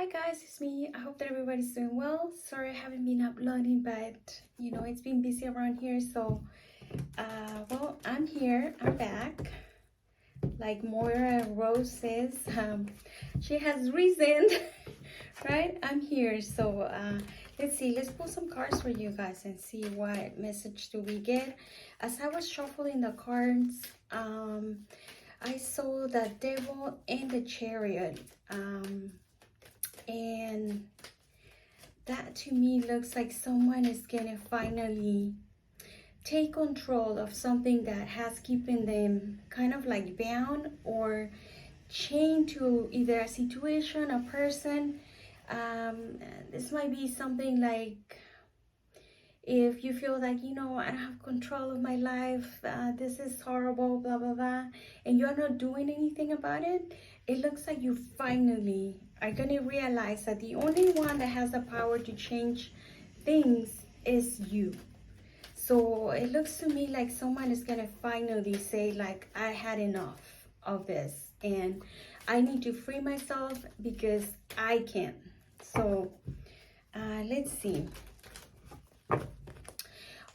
Hi guys, it's me. I hope that everybody's doing well. Sorry I haven't been uploading, but it's been busy around here. So, well, I'm here. I'm back. Like Moira Rose says, she has risen, right? I'm here. So, let's see. Let's pull some cards for you guys and see what message do we get. As I was shuffling the cards, I saw the Devil and the Chariot. And that to me looks like someone is gonna finally take control of something that has keeping them kind of like bound or chained to either a situation, a person. This might be something like if you feel like, I don't have control of my life, this is horrible, blah, blah, blah, and you're not doing anything about it, it looks like you finally are going to realize that the only one that has the power to change things is you. So it looks to me like someone is going to finally say, like, I had enough of this and I need to free myself because I can't. So let's see.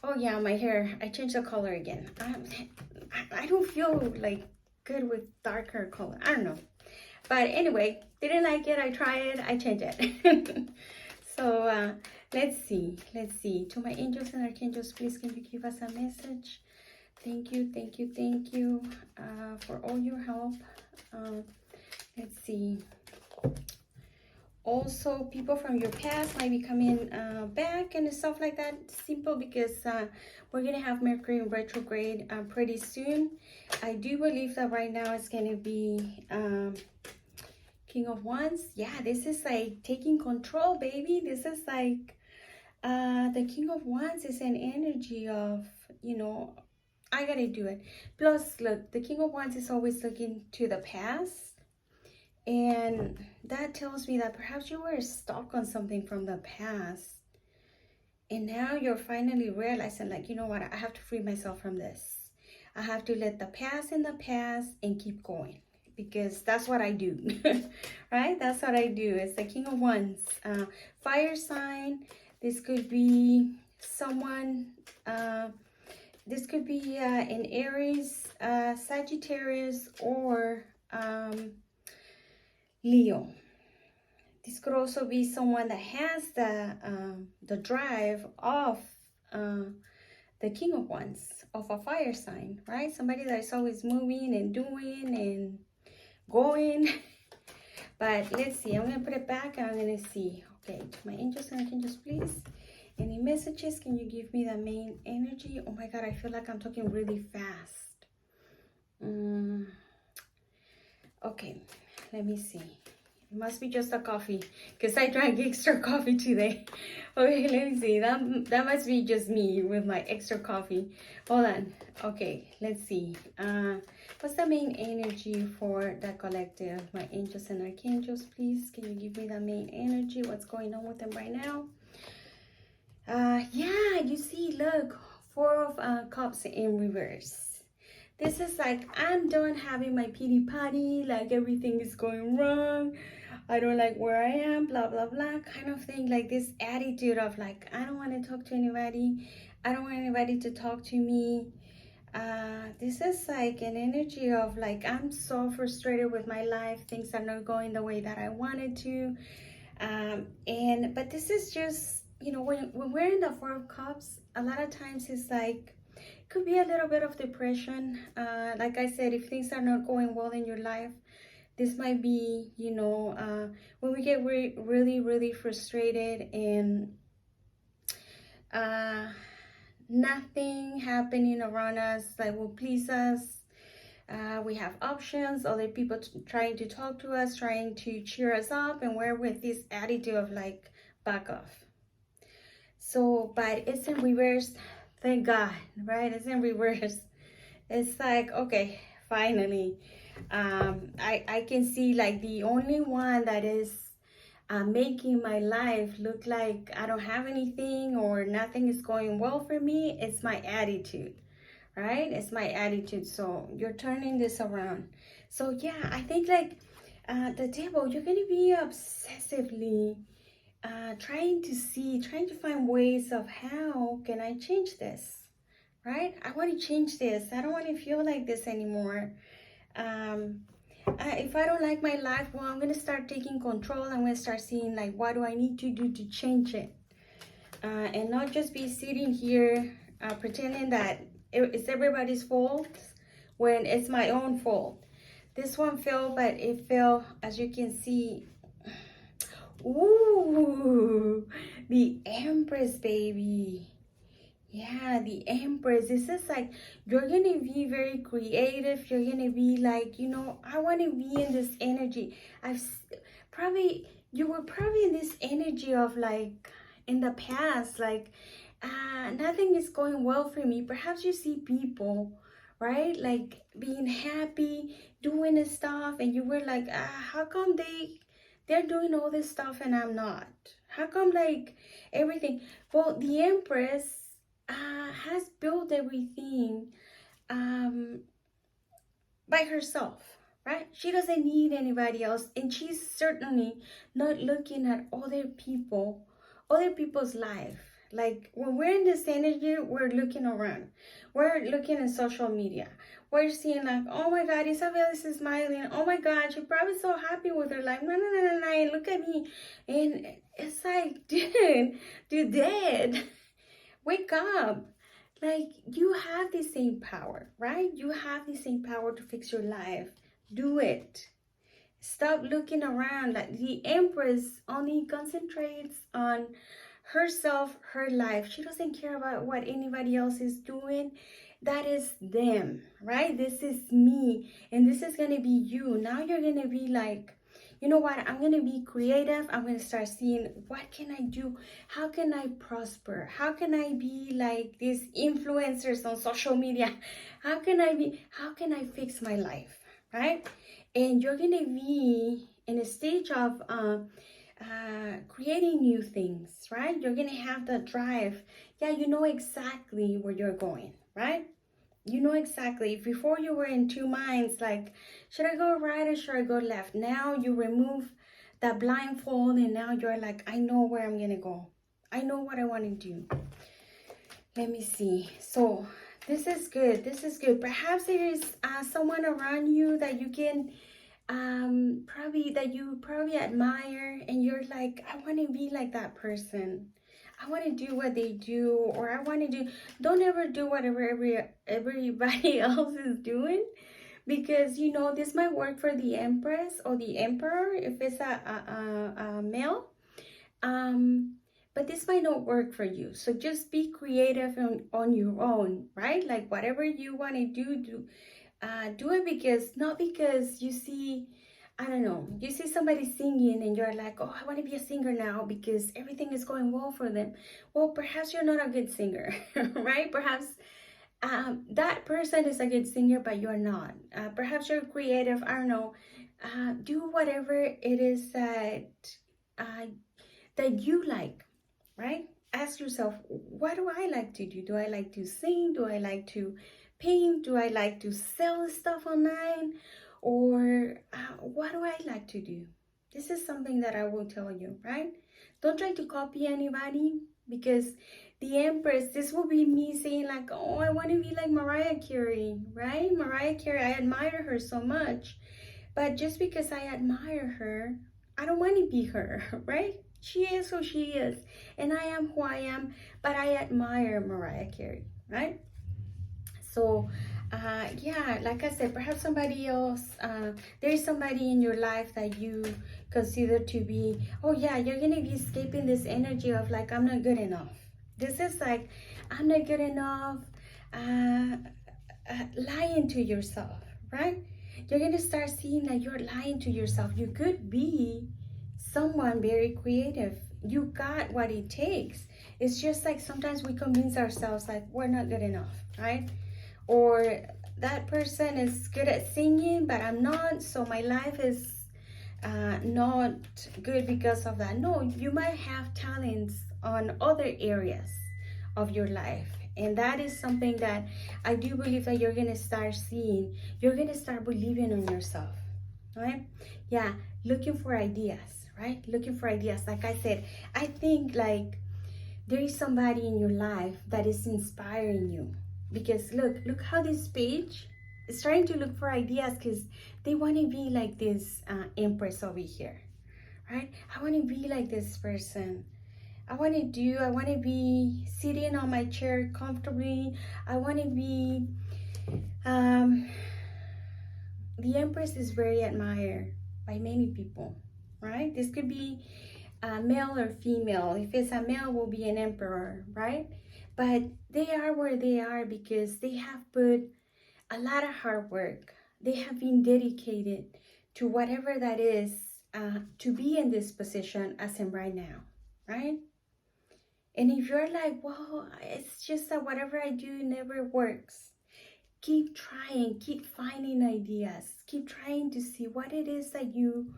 Oh yeah, my hair. I changed the color again. I don't feel like good with darker color. I don't know. But anyway, didn't like it. I tried it. I changed it. So let's see. Let's see. To my angels and archangels, please can you give us a message? Thank you. Thank you. Thank you for all your help. Let's see. Also, people from your past might be coming back and stuff like that. Simple because we're going to have Mercury in retrograde pretty soon. I do believe that right now it's going to be King of Wands. Yeah, this is like taking control, baby. This is like the King of Wands is an energy of, I got to do it. Plus, look, the King of Wands is always looking to the past. And that tells me that perhaps you were stuck on something from the past. And now you're finally realizing, like, you know what? I have to free myself from this. I have to let the past in the past and keep going. Because that's what I do, right? That's what I do. It's the King of Wands. Fire sign. This could be someone... this could be an Aries, Sagittarius, or... Leo. This could also be someone that has the drive of the King of Wands, of a fire sign, right? Somebody that is always moving and doing and going. But let's see. I'm going to put it back and I'm going to see. Okay, to my angels and archangels, please. Any messages? Can you give me the main energy? Oh my God, I feel like I'm talking really fast. Okay, let me see. It must be just a coffee because I drank extra coffee today. Okay, let me see. That must be just me with my extra coffee. Hold on. Okay, let's see. What's the main energy for the collective? My angels and archangels, please. Can you give me the main energy? What's going on with them right now? Yeah, you see, look, Four of Cups in reverse. This is like, I'm done having my pity party, like everything is going wrong, I don't like where I am, blah, blah, blah, kind of thing. Like this attitude of like, I don't want to talk to anybody. I don't want anybody to talk to me. This is like an energy of like, I'm so frustrated with my life. Things are not going the way that I wanted to. But this is just, when we're in the Four of Cups, a lot of times it's like, could be a little bit of depression. Like I said, if things are not going well in your life, this might be, when we get really, really frustrated and nothing happening around us that will please us. We have options, other people trying to talk to us, trying to cheer us up, and we're with this attitude of like, back off. So, but it's in reverse. Thank God, right? It's in reverse. It's like, okay, finally. I can see like the only one that is making my life look like I don't have anything or nothing is going well for me. It's my attitude, right? It's my attitude. So you're turning this around. So yeah, I think like the devil, you're going to be obsessively trying to find ways of how can I change this, right? I want to change this. I don't want to feel like this anymore. If I don't like my life, well, I'm going to start taking control. I'm going to start seeing like, what do I need to do to change it? And not just be sitting here pretending that it's everybody's fault when it's my own fault. This one fell, but it fell, as you can see. Ooh, the Empress, baby. Yeah, the Empress. This is like, you're gonna be very creative. You're gonna be like, you know, I want to be in this energy. You were probably in this energy of like, in the past, like, nothing is going well for me. Perhaps you see people, right, like being happy, doing this stuff, and you were like, how come they're doing all this stuff and I'm not? How come like everything? Well, the Empress has built everything by herself, right? She doesn't need anybody else, and she's certainly not looking at other people's life. Like when we're in this energy, we're looking around, we're looking at social media, we're seeing like, oh my God, Isabel is smiling, oh my God, she's probably so happy with her life, and look at me. And it's like, dude, you dead. Wake up. Like, you have the same power, right? You have the same power to fix your life. Do it. Stop looking around. Like, the Empress only concentrates on herself, her life. She doesn't care about what anybody else is doing. That is them, right? This is me, and this is gonna be you. Now you're gonna be like, you know what, I'm gonna be creative. I'm gonna start seeing, what can I do? How can I prosper? How can I be like these influencers on social media? How can I fix my life, right? And you're gonna be in a stage of creating new things, right? You're gonna have the drive. Yeah, you know exactly where you're going, right? You know exactly. Before you were in two minds, like, should I go right or should I go left? Now you remove that blindfold, and now you're like, I know where I'm gonna go. I know what I want to do. Let me see. So this is good. This is good. Perhaps there is someone around you that you can probably admire, and you're like, I want to be like that person. I want to do what they do, or I want to do. Don't ever do whatever everybody else is doing, because you know this might work for the Empress or the Emperor if it's a male, but this might not work for you. So just be creative on your own, right? Like whatever you want to do it, because not because you see, I don't know, you see somebody singing and you're like, oh, I want to be a singer now because everything is going well for them. Well, perhaps you're not a good singer, right? Perhaps that person is a good singer, but you're not. Perhaps you're creative. I don't know. Do whatever it is that you like, right? Ask yourself, what do I like to do? Do I like to sing? Do I like to paint? Do I like to sell stuff online? Or what do I like to do? This is something that I will tell you, right? Don't try to copy anybody, because the Empress, this will be me saying like, oh, I want to be like Mariah Carey, right? Mariah Carey, I admire her so much, but just because I admire her, I don't want to be her, right? She is who she is, and I am who I am, but I admire Mariah Carey, right? So yeah, like I said, perhaps somebody else, there is somebody in your life that you consider to be, oh yeah, you're gonna be escaping this energy of like, I'm not good enough. This is like, I'm not good enough, lying to yourself, right? You're gonna start seeing that you're lying to yourself. You could be someone very creative. You got what it takes. It's just like sometimes we convince ourselves like we're not good enough, right? Or that person is good at singing, but I'm not, so my life is not good because of that. No, you might have talents on other areas of your life, and that is something that I do believe that you're going to start seeing. You're going to start believing in yourself, right? Yeah, looking for ideas, right? Looking for ideas. Like I said, I think like there is somebody in your life that is inspiring you, because look how this page is trying to look for ideas, because they want to be like this empress over here, right? I want to be like this person. I want to be sitting on my chair comfortably. I want to be um the empress is very admired by many people, right? This could be male or female. If it's a male, will be an emperor, right? But they are where they are because they have put a lot of hard work. They have been dedicated to whatever that is, to be in this position as in right now, right? And if you're like, well, it's just that whatever I do never works, keep trying, keep finding ideas, keep trying to see what it is that you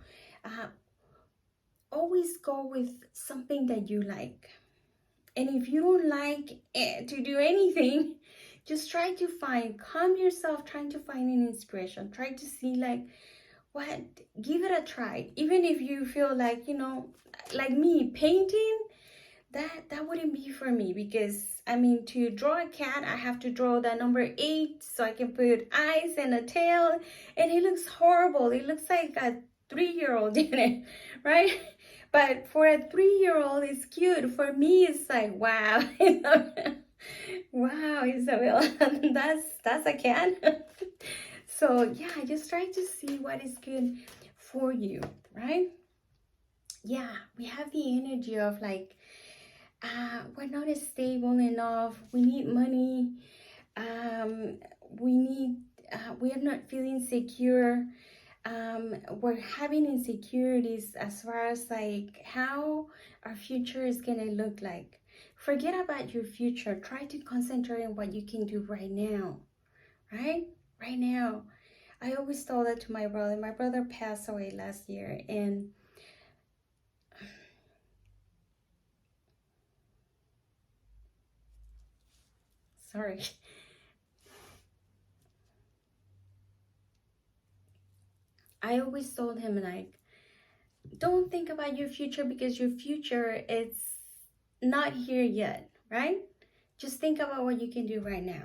always go with something that you like. And if you don't like to do anything, just try to calm yourself, trying to find an inspiration. Try to see like, what, give it a try. Even if you feel like, like me, painting, that wouldn't be for me, because I mean, to draw a cat, I have to draw the number 8 so I can put eyes and a tail, and it looks horrible. It looks like a 3-year-old did it, right? But for a 3-year-old, it's cute. For me, it's like, wow. Wow, Isabel, that's a cat. So yeah, just try to see what is good for you, right? Yeah, we have the energy of like, we're not stable enough. We need money. We are not feeling secure. We're having insecurities as far as like how our future is gonna look like. Forget about your future. Try to concentrate on what you can do right now, right? Right now. I always told that to my brother. My brother passed away last year, and sorry. I always told him like, don't think about your future, because your future is not here yet, right? Just think about what you can do right now.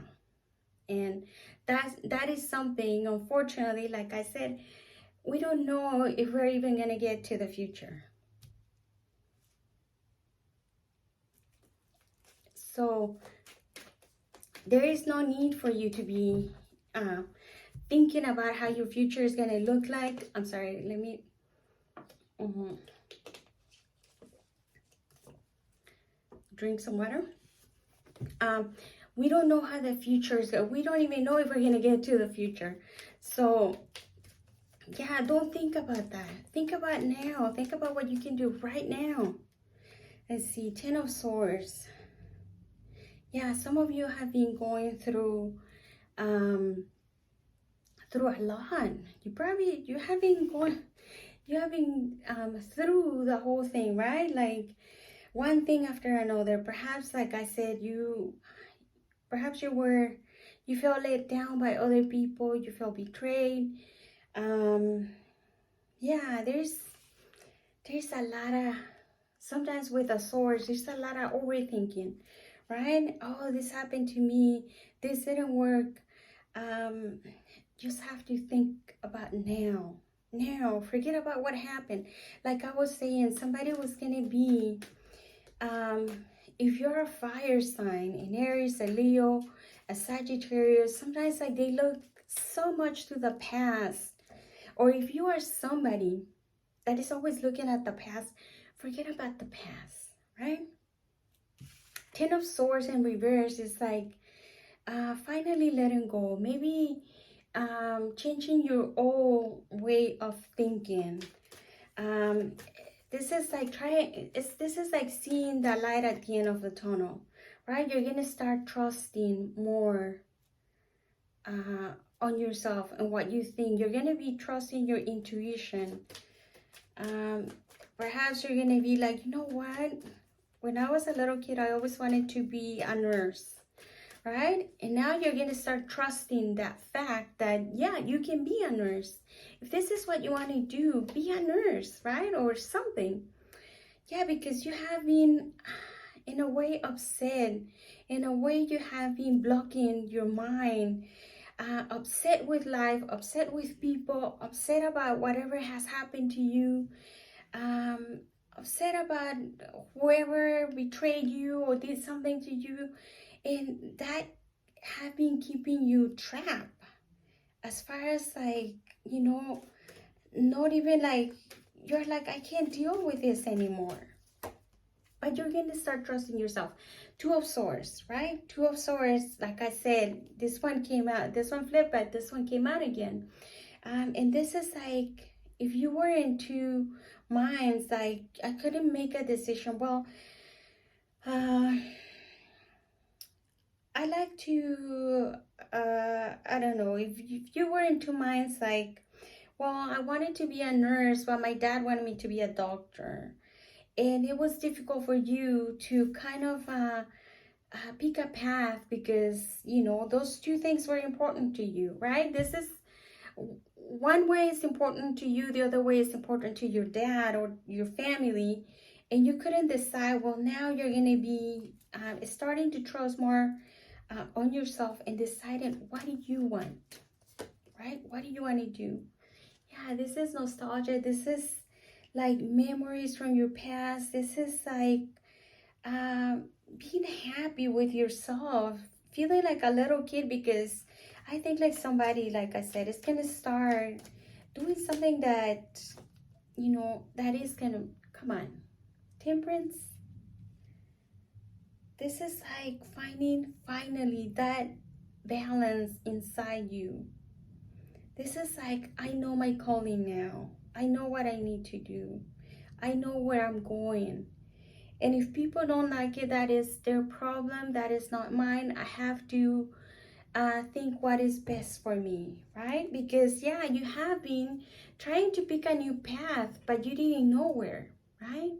And that is something, unfortunately, like I said, we don't know if we're even gonna get to the future. So there is no need for you to be thinking about how your future is gonna look like. I'm sorry, let me drink some water. We don't know how the future is going. We don't even know if we're gonna get to the future. So yeah, don't think about that. Think about now. Think about what you can do right now. Let's see, 10 of Swords. Yeah, some of you have been going through through a lot. You have been through the whole thing, right? Like one thing after another. Perhaps, like I said, you felt let down by other people. You felt betrayed. Yeah, there's a lot of, sometimes with the Swords, there's a lot of overthinking, right? Oh, this happened to me, this didn't work. Just have to think about now. Forget about what happened. Like I was saying, somebody was gonna be, if you're a fire sign, an Aries, a Leo, a Sagittarius, sometimes like they look so much to the past. Or if you are somebody that is always looking at the past, forget about the past, right? 10 of Swords in reverse is like finally letting go. Maybe changing your old way of thinking. This is like seeing the light at the end of the tunnel, right? You're gonna start trusting more on yourself and what you think. You're gonna be trusting your intuition. Perhaps you're gonna be like, you know what? When I was a little kid, I always wanted to be a nurse, right? And now you're gonna start trusting that fact that, yeah, you can be a nurse. if this is what you want to do, be a nurse, right? Or something. Yeah, because you have been, in a way, upset. In a way, you have been blocking your mind, upset with life, upset with people, upset about whatever has happened to you, um, upset about whoever betrayed you or did something to you, and that have been keeping you trapped. As far as like, not even like, you're like, I can't deal with this anymore. But you're going to start trusting yourself. Two of Swords, right? Two of Swords, like I said, this one came out, this one flipped, but this one came out again. And this is like, if you were in two minds, like, I couldn't make a decision. Well, I like to, I don't know, if you were in two minds, like, well, I wanted to be a nurse, but my dad wanted me to be a doctor. And it was difficult for you to kind of pick a path because, those two things were important to you, right? This is one way is important to you, the other way is important to your dad or your family. And you couldn't decide. Well, now you're going to be starting to trust more on yourself and deciding, what do you want, right? What do you want to do? Yeah, this is nostalgia. This is like memories from your past. This is like being happy with yourself, feeling like a little kid, because I think like somebody, like I said, is going to start doing something that, that is going to, come on, Temperance. This is like finding finally that balance inside you. This is like, I know my calling now. I know what I need to do. I know where I'm going. And if people don't like it, that is their problem. That is not mine. I have to think what is best for me, right? Because, yeah, you have been trying to pick a new path, but you didn't know where, right?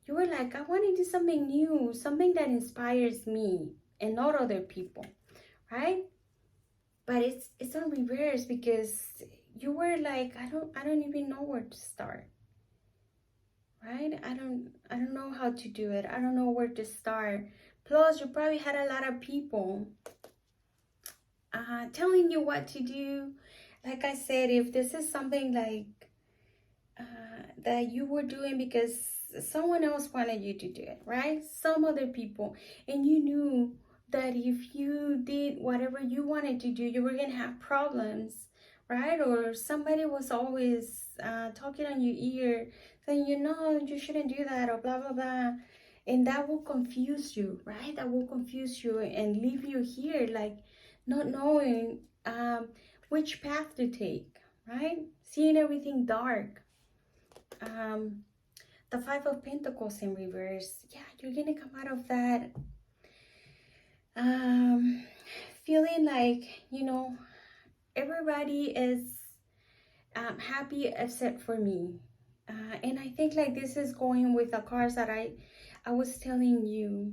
You were like, I want to do something new, something that inspires me and not other people, right? But it's on reverse, because you were like, I don't even know where to start, right? I don't know how to do it. I don't know where to start. Plus, you probably had a lot of people telling you what to do. Like I said, if this is something like that you were doing because someone else wanted you to do it, right? Some other people, and you knew that if you did whatever you wanted to do, you were gonna have problems, right? Or somebody was always talking on your ear, saying, you shouldn't do that, or blah blah blah, and that will confuse you, right? That will confuse you and leave you here, like not knowing which path to take, right? Seeing everything dark. The Five of Pentacles in reverse. Yeah, you're gonna come out of that feeling like, everybody is happy except for me. And I think like this is going with the cards that I was telling you.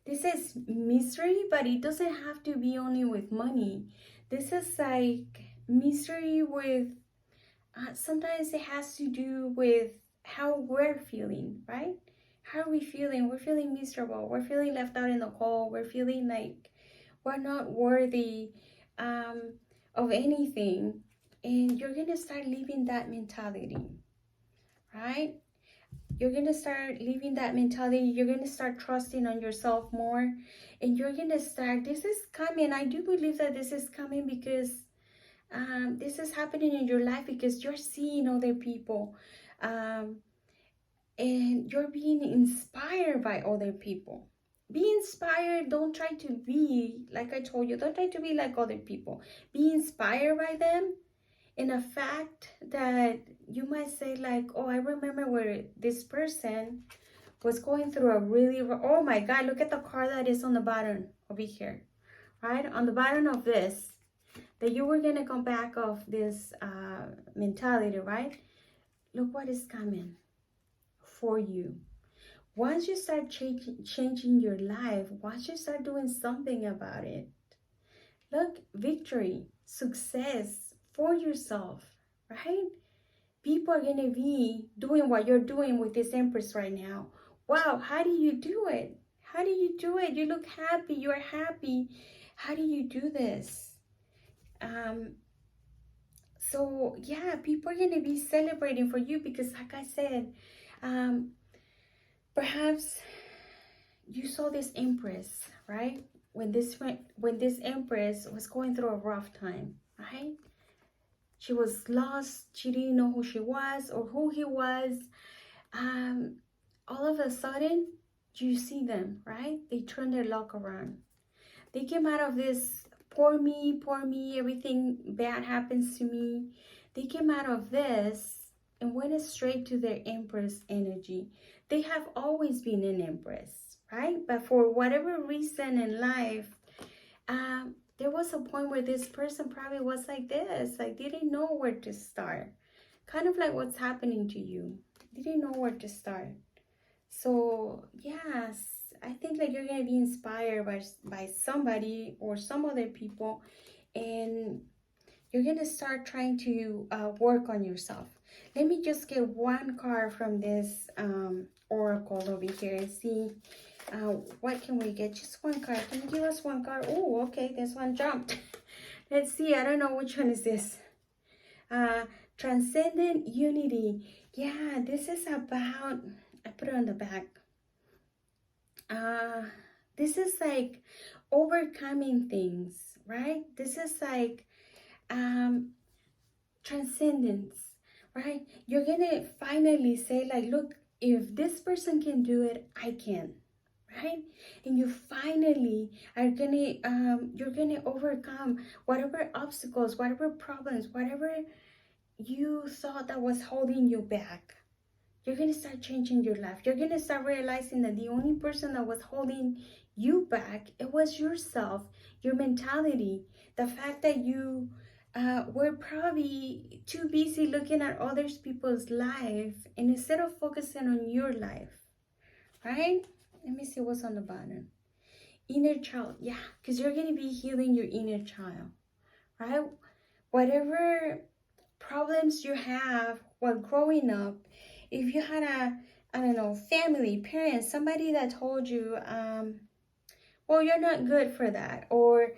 This is misery, but it doesn't have to be only with money. This is like misery with, sometimes it has to do with how we're feeling, right? How are we feeling? We're feeling miserable. We're feeling left out in the cold. We're feeling like we're not worthy of anything. And you're going to start living that mentality, right? You're going to start living that mentality. You're going to start trusting on yourself more. And you're going to start, this is coming. I do believe that this is coming because this is happening in your life because you're seeing other people. And you're being inspired by other people. Be inspired. Don't try to be, like I told you, don't try to be like other people. Be inspired by them. In a fact that you might say like, oh, I remember where this person was going through a really, oh my God, look at the card that is on the bottom over here, right? On the bottom of this, that you were going to come back of this mentality, right? Look what is coming for you. Once you start changing your life, once you start doing something about it, look, victory, success for yourself, right? People are going to be doing what you're doing with this Empress right now. Wow, how do you do it? How do you do it? You look happy. You're happy. How do you do this? So yeah, people are going to be celebrating for you because, like I said, um, perhaps you saw this Empress, right? When this Empress was going through a rough time, right? She was lost. She didn't know who she was or who he was. Um, all of a sudden, you see them, right? They turn their luck around. They came out of this poor me, everything bad happens to me. They came out of this and went straight to their Empress energy. They have always been an Empress, right? But for whatever reason in life, there was a point where this person probably was like this, like didn't know where to start. Kind of like what's happening to you. Didn't know where to start. So yes, I think like you're gonna be inspired by somebody or some other people, and you're gonna start trying to work on yourself. Let me just get one card from this oracle over here and see what can we get. Just one card. Can you give us one card? Oh, okay, this one jumped. Let's see. I don't know which one is this. Transcendent unity. Yeah, this is about, I put it on the back. This is like overcoming things, right? This is like transcendence, right? You're gonna finally say like, look, if this person can do it, I can, right? And you finally are gonna you're gonna overcome whatever obstacles, whatever problems, whatever you thought that was holding you back. You're going to start changing your life. You're going to start realizing that the only person that was holding you back, it was yourself, your mentality, the fact that you were probably too busy looking at other people's life and instead of focusing on your life, right? Let me see what's on the bottom. Inner child, yeah, because you're going to be healing your inner child, right? Whatever problems you have while growing up, if you had a, I don't know, family, parents, somebody that told you, well, you're not good for that, or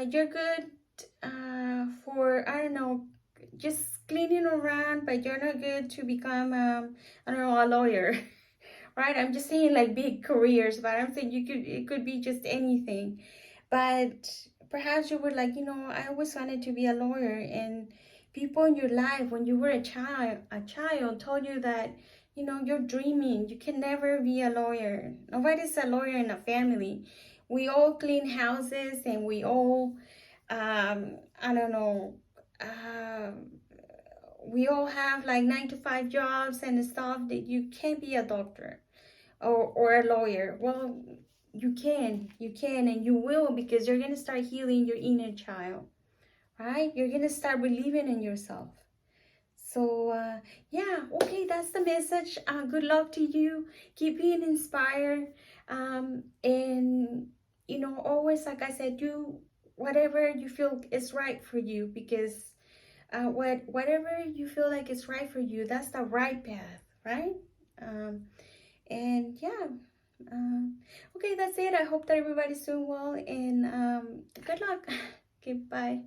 you're good for, I don't know, just cleaning around, but you're not good to become, I don't know, a lawyer, right? I'm just saying like big careers, but I'm saying it could be just anything. But perhaps you were like, you know, I always wanted to be a lawyer, and people in your life when you were a child told you that, you know, you're dreaming, you can never be a lawyer. Nobody's a lawyer in a family. We all clean houses and we all I don't know, we all have like 9-to-5 jobs and stuff. That you can't be a doctor or a lawyer. Well, you can and you will, because you're going to start healing your inner child, right? You're going to start believing in yourself. So yeah, okay, that's the message. Good luck to you. Keep being inspired, and you know, always, like I said, do whatever you feel is right for you, because whatever you feel like is right for you, that's the right path, right? And yeah, okay, that's it. I hope that everybody's doing well, and good luck. Okay, bye.